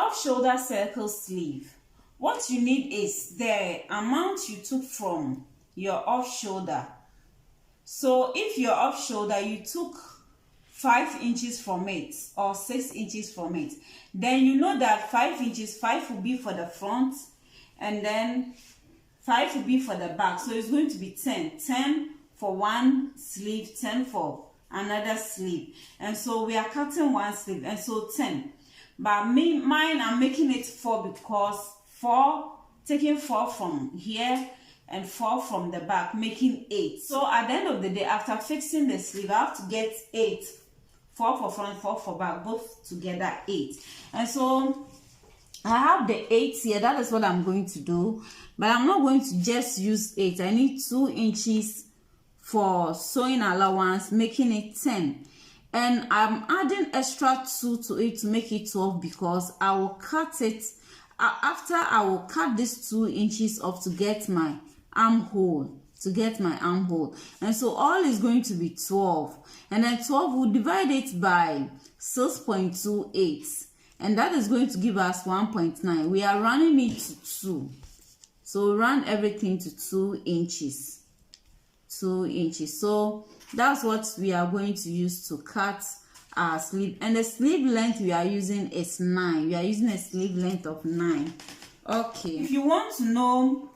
off shoulder circle sleeve, what you need is the amount you took from your off shoulder. So if your off shoulder, you took 5 inches from it or 6 inches from it, then you know that 5 inches, 5 will be for the front and then 5 will be for the back. So it's going to be 10 for one sleeve, 10 for another sleeve. And so we are cutting one sleeve, and so 10. But mine, I'm making it 4 because 4, taking 4 from here and 4 from the back, making 8. So at the end of the day, after fixing the sleeve, I have to get 8. 4 for front, 4 for back, both together 8. And so I have the 8 here. That is what I'm going to do. But I'm not going to just use 8. I need 2 inches for sewing allowance, making it 10. And I'm adding extra 2 to it to make it 12 because I will cut it after I will cut this 2 inches off to get my armhole. And so all is going to be 12. And then 12, we'll divide it by 6.28. And that is going to give us 1.9. We are running it to 2. So run everything to 2 inches. 2 inches. So that's what we are going to use to cut our sleeve. And the sleeve length we are using is 9. We are using a sleeve length of 9. Okay. If you want to know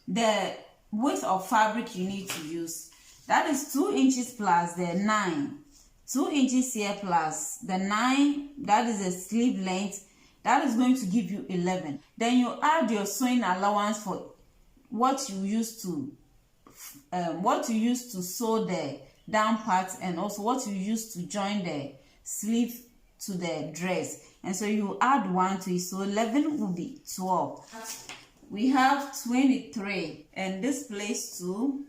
the width of fabric you need to use, that is 2 inches plus the 9. 2 inches here plus the 9, that is the sleeve length. That is going to give you 11. Then you add your sewing allowance for what you use to sew the down part, and also what you use to join the sleeve to the dress. And so you add 1 to it, so 11 will be 12. We have 23, and this place 2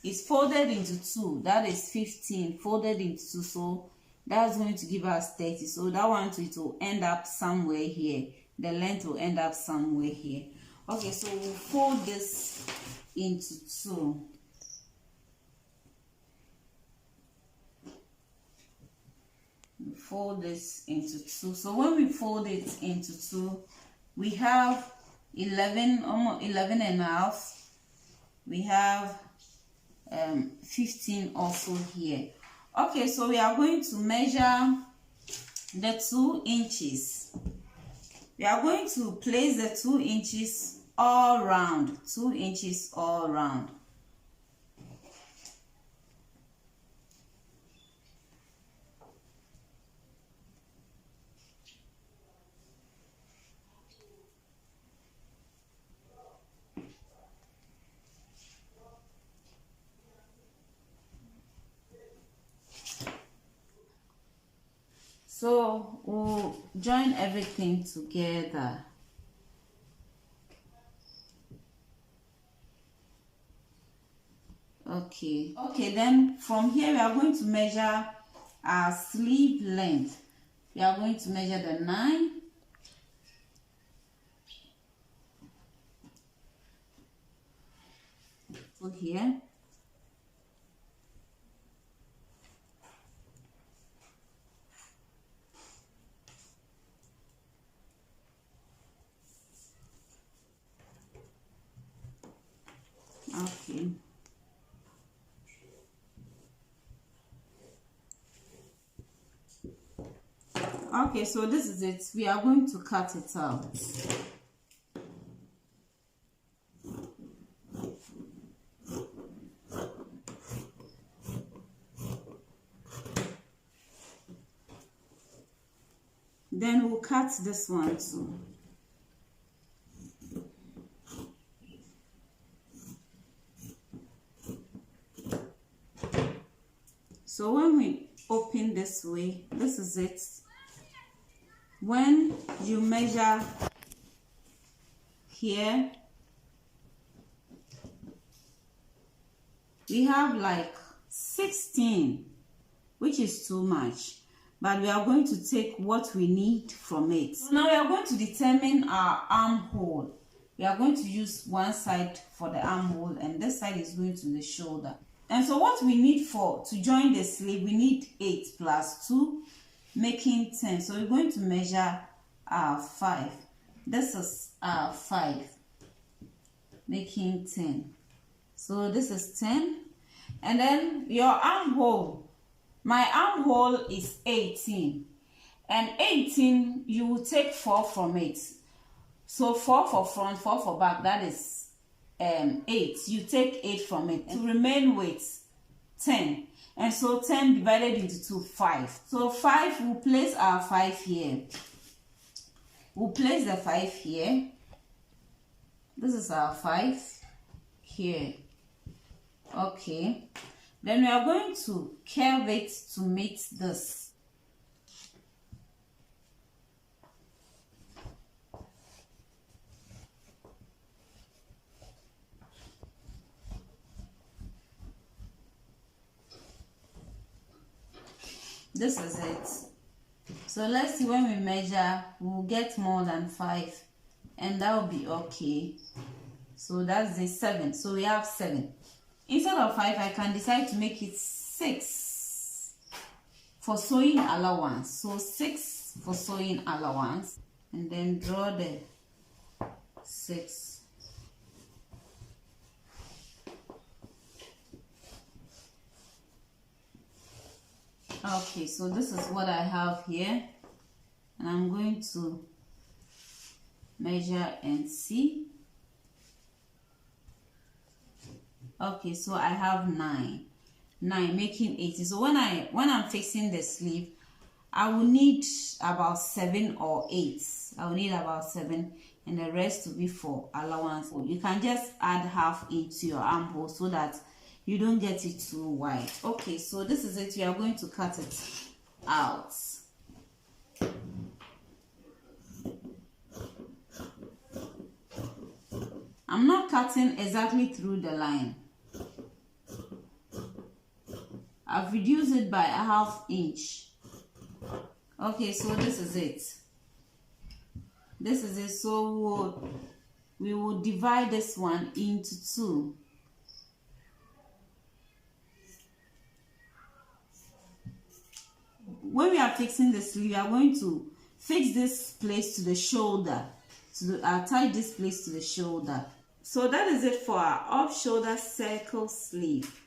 is folded into 2. That is 15 folded into 2, so that's going to give us 30. So that one too, it will end up somewhere here. The length will end up somewhere here. Okay, so we'll fold this into 2. We fold this into 2. So when we fold it into 2, we have 11, almost 11 and a half. We have 15 also here. Okay, so we are going to measure the 2 inches. We are going to place the 2 inches all round. 2 inches all round. So we'll join everything together. Okay, then from here we are going to measure our sleeve length. We are going to measure the 9. So here. Okay. Okay, so this is it. We are going to cut it out. Then we'll cut this one too. So when we open this way, this is it. When you measure here, we have like 16, which is too much, but we are going to take what we need from it. So now we are going to determine our armhole. We are going to use one side for the armhole, and this side is going to the shoulder. And so what we need to join the sleeve, we need 8 plus 2, making 10. So we're going to measure 5. This is 5, making 10. So this is 10. And then your armhole, my armhole is 18. And 18, you will take 4 from it. So 4 for front, 4 for back, that is 8. You take 8 from it to remain with 10. And so 10 divided into 2, 5. So 5, we'll place our 5 here. We'll place the 5 here. This is our 5 here. Okay. Then we are going to curve it to meet this. This is it. So let's see, when we measure, we'll get more than 5, and that will be okay. So that's the 7. So we have 7. Instead of 5, I can decide to make it 6 for sewing allowance. So 6 for sewing allowance, and then draw the 6. Okay, so this is what I have here, and I'm going to measure and see. Okay, so I have 9, making 80. So when I'm fixing the sleeve, I will need about 7 or 8. I will need about 7, and the rest will be for allowance. You can just add half into your armhole so that you don't get it too wide. Okay, so this is it. We are going to cut it out. I'm not cutting exactly through the line. I've reduced it by a ½ inch. Okay, so this is it. This is it. So we will divide this one into 2. When we are fixing the sleeve, we are going to fix this place to the shoulder. Tie this place to the shoulder. So that is it for our off-shoulder circle sleeve.